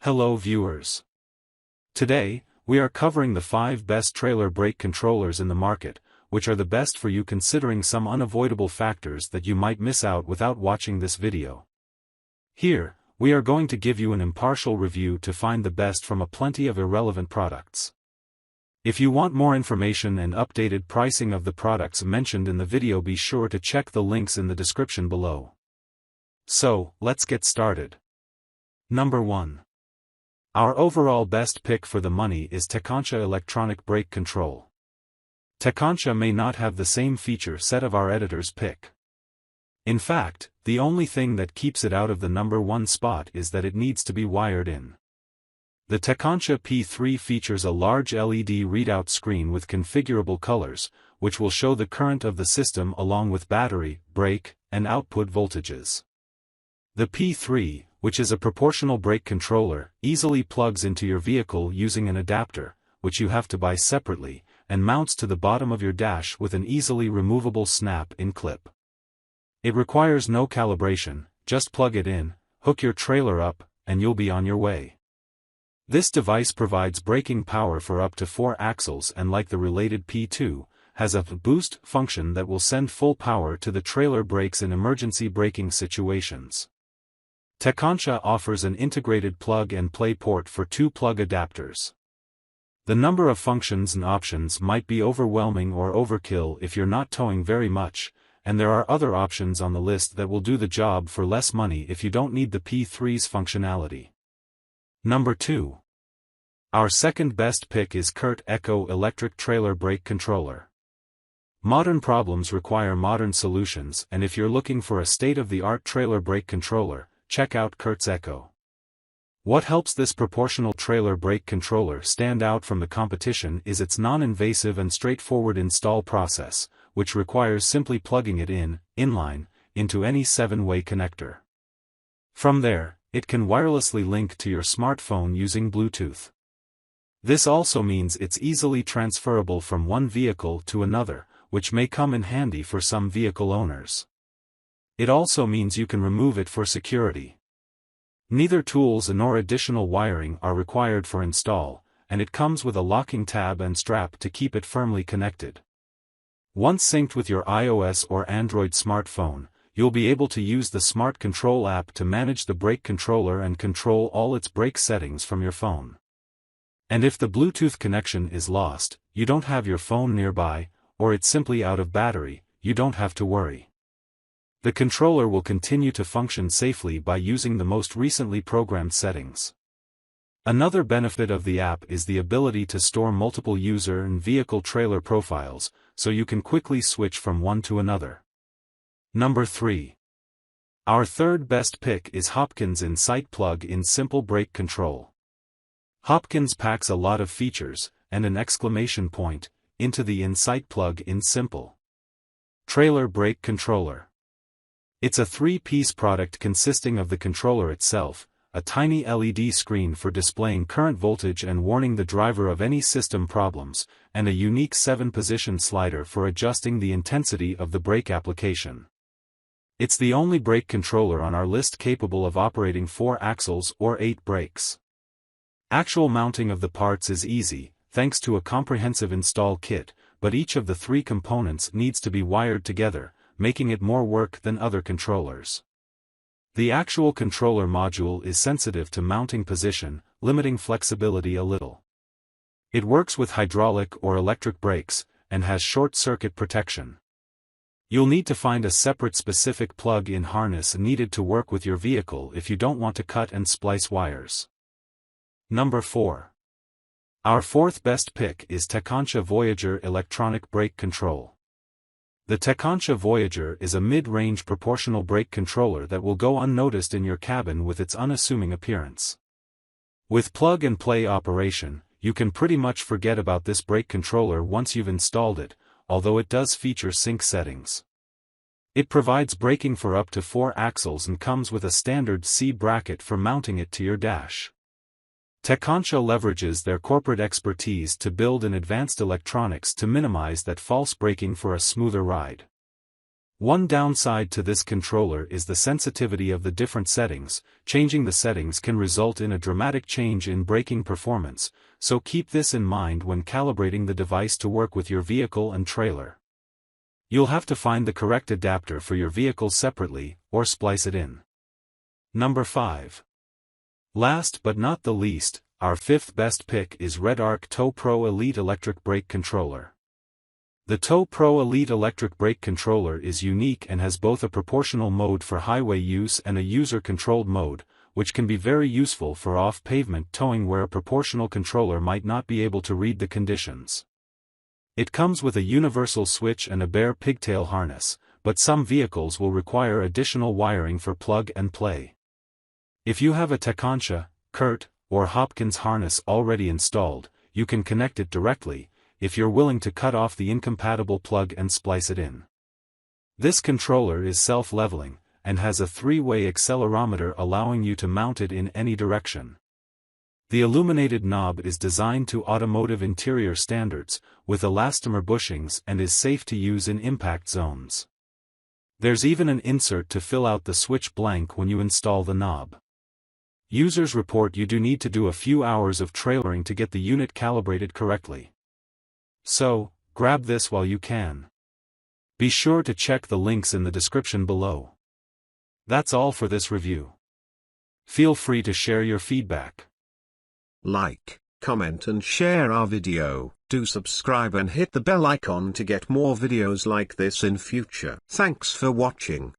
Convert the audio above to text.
Hello viewers. Today, we are covering the 5 best trailer brake controllers in the market, which are the best for you considering some unavoidable factors that you might miss out without watching this video. Here, we are going to give you an impartial review to find the best from a plenty of irrelevant products. If you want more information and updated pricing of the products mentioned in the video, be sure to check the links in the description below. So, let's get started. Number 1. Our overall best pick for the money is Tekonsha Electronic Brake Control. Tekonsha may not have the same feature set of our editor's pick. In fact, the only thing that keeps it out of the number 1 spot is that it needs to be wired in. The Tekonsha P3 features a large LED readout screen with configurable colors, which will show the current of the system along with battery, brake, and output voltages. The P3, which is a proportional brake controller, easily plugs into your vehicle using an adapter, which you have to buy separately, and mounts to the bottom of your dash with an easily removable snap-in clip. It requires no calibration, just plug it in, hook your trailer up, and you'll be on your way. This device provides braking power for up to 4 axles and, like the related P2, has a boost function that will send full power to the trailer brakes in emergency braking situations. Tekonsha offers an integrated plug-and-play port for 2 plug adapters. The number of functions and options might be overwhelming or overkill if you're not towing very much, and there are other options on the list that will do the job for less money if you don't need the P3's functionality. Number 2. Our second best pick is CURT Echo Electric Trailer Brake Controller. Modern problems require modern solutions, and if you're looking for a state-of-the-art trailer brake controller, check out CURT's Echo. What helps this proportional trailer brake controller stand out from the competition is its non-invasive and straightforward install process, which requires simply plugging it inline, into any 7-way connector. From there, it can wirelessly link to your smartphone using Bluetooth. This also means it's easily transferable from one vehicle to another, which may come in handy for some vehicle owners. It also means you can remove it for security. Neither tools nor additional wiring are required for install, and it comes with a locking tab and strap to keep it firmly connected. Once synced with your iOS or Android smartphone, you'll be able to use the Smart Control app to manage the brake controller and control all its brake settings from your phone. And if the Bluetooth connection is lost, you don't have your phone nearby, or it's simply out of battery, you don't have to worry. The controller will continue to function safely by using the most recently programmed settings. Another benefit of the app is the ability to store multiple user and vehicle trailer profiles, so you can quickly switch from one to another. Number 3. Our third best pick is Hopkins In-Sight Plug-in Simple Brake Control. Hopkins packs a lot of features, and an exclamation point, into the In-Sight Plug-in Simple Trailer Brake Controller. It's a 3-piece product consisting of the controller itself, a tiny LED screen for displaying current voltage and warning the driver of any system problems, and a unique 7-position slider for adjusting the intensity of the brake application. It's the only brake controller on our list capable of operating 4 axles or 8 brakes. Actual mounting of the parts is easy, thanks to a comprehensive install kit, but each of the 3 components needs to be wired together, making it more work than other controllers. The actual controller module is sensitive to mounting position, limiting flexibility a little. It works with hydraulic or electric brakes, and has short-circuit protection. You'll need to find a separate specific plug-in harness needed to work with your vehicle if you don't want to cut and splice wires. Number 4. Our fourth best pick is Tekonsha Voyager Electronic Brake Control. The Tekonsha Voyager is a mid-range proportional brake controller that will go unnoticed in your cabin with its unassuming appearance. With plug-and-play operation, you can pretty much forget about this brake controller once you've installed it, although it does feature sync settings. It provides braking for up to 4 axles and comes with a standard C bracket for mounting it to your dash. Tekonsha leverages their corporate expertise to build an advanced electronics to minimize that false braking for a smoother ride. One downside to this controller is the sensitivity of the different settings. Changing the settings can result in a dramatic change in braking performance, so keep this in mind when calibrating the device to work with your vehicle and trailer. You'll have to find the correct adapter for your vehicle separately, or splice it in. Number 5. Last but not the least, our 5th best pick is Redarc Tow Pro Elite Electric Brake Controller. The Tow Pro Elite Electric Brake Controller is unique and has both a proportional mode for highway use and a user-controlled mode, which can be very useful for off-pavement towing where a proportional controller might not be able to read the conditions. It comes with a universal switch and a bare pigtail harness, but some vehicles will require additional wiring for plug and play. If you have a Tekonsha, CURT, or Hopkins harness already installed, you can connect it directly, if you're willing to cut off the incompatible plug and splice it in. This controller is self-leveling, and has a 3-way accelerometer allowing you to mount it in any direction. The illuminated knob is designed to automotive interior standards, with elastomer bushings and is safe to use in impact zones. There's even an insert to fill out the switch blank when you install the knob. Users report you do need to do a few hours of trailering to get the unit calibrated correctly. So, grab this while you can. Be sure to check the links in the description below. That's all for this review. Feel free to share your feedback. Like, comment and share our video. Do subscribe and hit the bell icon to get more videos like this in future. Thanks for watching.